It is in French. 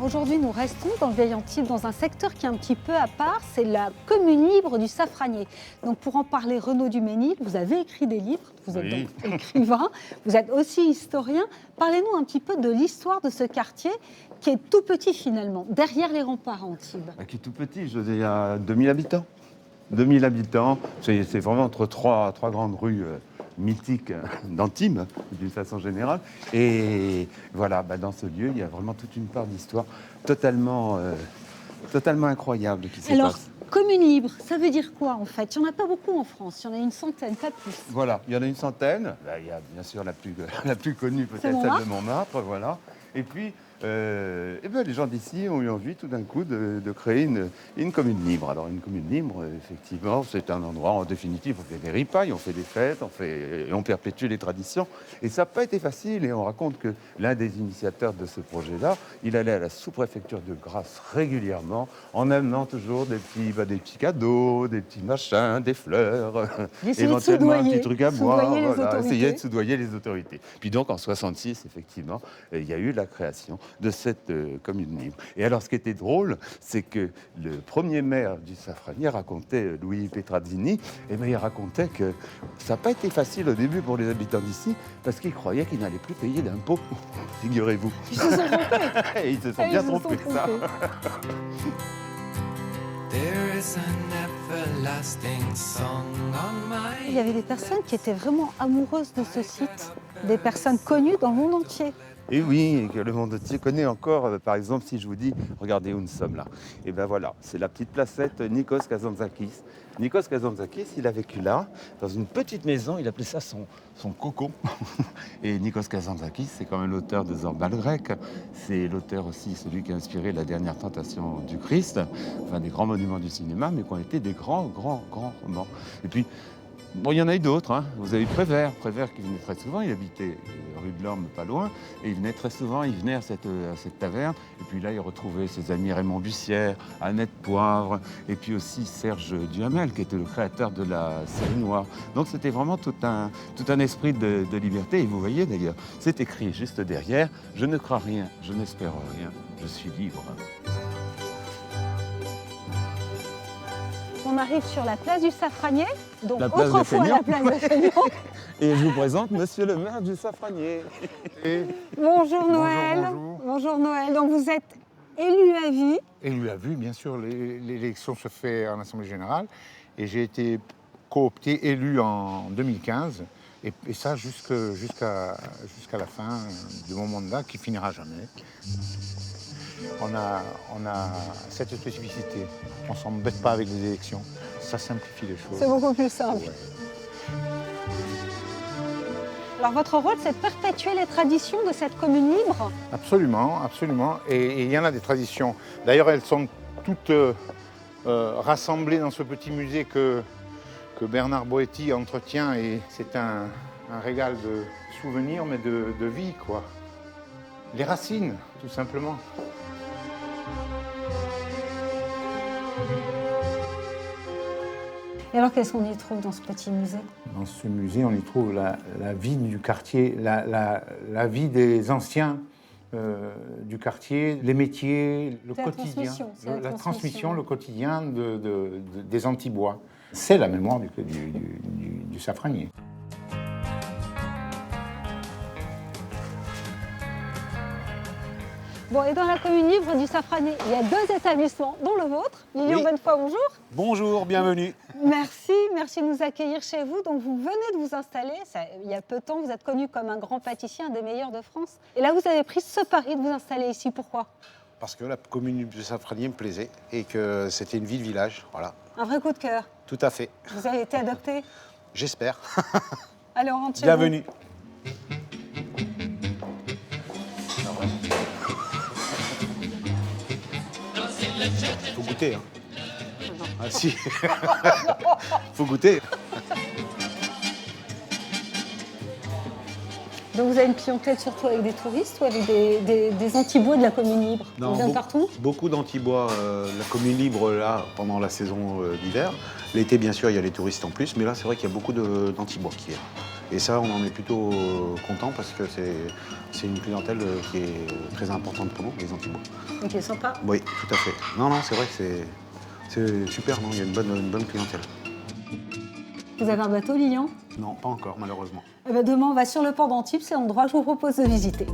aujourd'hui, nous restons dans le Vieil Antibes, dans un secteur qui est un petit peu à part, c'est la commune libre du Safranier. Donc pour en parler, Renaud Duménil, vous avez écrit des livres, vous êtes donc écrivain, vous êtes aussi historien. Parlez-nous un petit peu de l'histoire de ce quartier qui est tout petit finalement, derrière les remparts à Antibes. Qui est tout petit, je veux dire, il y a 2000 habitants. 2000 habitants, c'est vraiment entre trois grandes rues mythiques d'Antibes, d'une façon générale. Et voilà, dans ce lieu, il y a vraiment toute une part d'histoire totalement incroyable qui se passe. Commune libre, ça veut dire quoi en fait? Il n'y en a pas beaucoup en France, il y en a une centaine, pas plus. Voilà, il y en a une centaine. Il y a bien sûr la plus connue, peut-être celle de Montmartre, voilà. Et puis, les gens d'ici ont eu envie tout d'un coup de créer une commune libre. Alors une commune libre, effectivement, c'est un endroit, en définitive, on fait des ripailles, on fait des fêtes, on perpétue les traditions. Et ça n'a pas été facile. Et on raconte que l'un des initiateurs de ce projet-là, il allait à la sous-préfecture de Grasse régulièrement, en amenant toujours des petits cadeaux, des petits machins, des fleurs, éventuellement un petit truc à boire. Voilà, essayer de soudoyer les autorités. Puis donc en 66, effectivement, il y a eu la création de cette commune libre. Et alors, ce qui était drôle, c'est que le premier maire du Safranier racontait, Louis Petrazzini, il racontait que ça n'a pas été facile au début pour les habitants d'ici, parce qu'ils croyaient qu'ils n'allaient plus payer d'impôts, figurez-vous. Ils se sont trompés. Et ils se sont bien trompés, ça. Il y avait des personnes qui étaient vraiment amoureuses de ce site, des personnes connues dans le monde entier. Et oui, que le monde entier connaît encore. Par exemple, si je vous dis, regardez où nous sommes là. Et bien voilà, c'est la petite placette Nikos Kazantzakis. Nikos Kazantzakis, il a vécu là, dans une petite maison, il appelait ça son cocon. Et Nikos Kazantzakis, c'est quand même l'auteur de Zorba le Grec. C'est l'auteur aussi, celui qui a inspiré La Dernière Tentation du Christ, enfin des grands monuments du cinéma, mais qui ont été des grands romans. Et puis, bon, il y en a eu d'autres. Hein. Vous avez eu Prévert qui venait très souvent. Il habitait rue de l'Orme, pas loin. Et il venait très souvent, il venait à cette taverne. Et puis là, il retrouvait ses amis Raymond Bussière, Annette Poivre, et puis aussi Serge Duhamel, qui était le créateur de la série noire. Donc c'était vraiment tout un esprit de liberté. Et vous voyez d'ailleurs, c'est écrit juste derrière, « Je ne crains rien, je n'espère rien, je suis libre ». On arrive sur la place du Safranier, donc autrefois la place de Fénion. Et je vous présente Monsieur le maire du Safranier. Bonjour Noël. Bonjour Noël. Donc vous êtes élu à vie. Élu à vie, bien sûr. L'élection se fait en Assemblée générale. Et j'ai été coopté, élu en 2015. Et ça jusqu'à la fin de mon mandat, qui finira jamais. On a cette spécificité. On ne s'embête pas avec les élections. Ça simplifie les choses. C'est beaucoup plus simple. Ouais. Alors votre rôle, c'est de perpétuer les traditions de cette commune libre? Absolument, absolument. Et il y en a des traditions. D'ailleurs, elles sont toutes rassemblées dans ce petit musée que Bernard Boetti entretient. Et c'est un régal de souvenirs, mais de vie, quoi. Les racines, tout simplement. Et alors, qu'est-ce qu'on y trouve dans ce petit musée? Dans ce musée, on y trouve la vie du quartier, la vie des anciens du quartier, les métiers, le quotidien, la transmission, le quotidien des Antibois. C'est la mémoire du Safranier. Bon, et dans la commune libre du Safranier, il y a 2 établissements, dont le vôtre. Lilian Bonnefoy, bonjour. Bonjour, bienvenue. Merci de nous accueillir chez vous. Donc vous venez de vous installer, il y a peu de temps, vous êtes connu comme un grand pâtissier, un des meilleurs de France. Et là, vous avez pris ce pari de vous installer ici. Pourquoi? Parce que la commune du Safranier me plaisait et que c'était une ville-village, voilà. Un vrai coup de cœur. Tout à fait. Vous avez été adopté? J'espère. Allez, on rentre chez Bienvenue. Faut goûter, hein. Ah si. Faut goûter. Donc vous avez une clientèle surtout avec des touristes ou avec des Antibois de la commune libre? Non, partout? Beaucoup d'Antibois, la commune libre, là, pendant la saison d'hiver. L'été, bien sûr, il y a les touristes en plus, mais là, c'est vrai qu'il y a beaucoup d'Antibois qui viennent. Et ça, on en est plutôt content parce que c'est une clientèle qui est très importante pour nous, les Antibois. Ok, sympa. Oui, tout à fait. Non, c'est vrai que c'est super, non, il y a une bonne clientèle. Vous avez un bateau, Lilian? Non, pas encore, malheureusement. Eh ben, demain, on va sur le port d'Antibes, c'est l'endroit que je vous propose de visiter.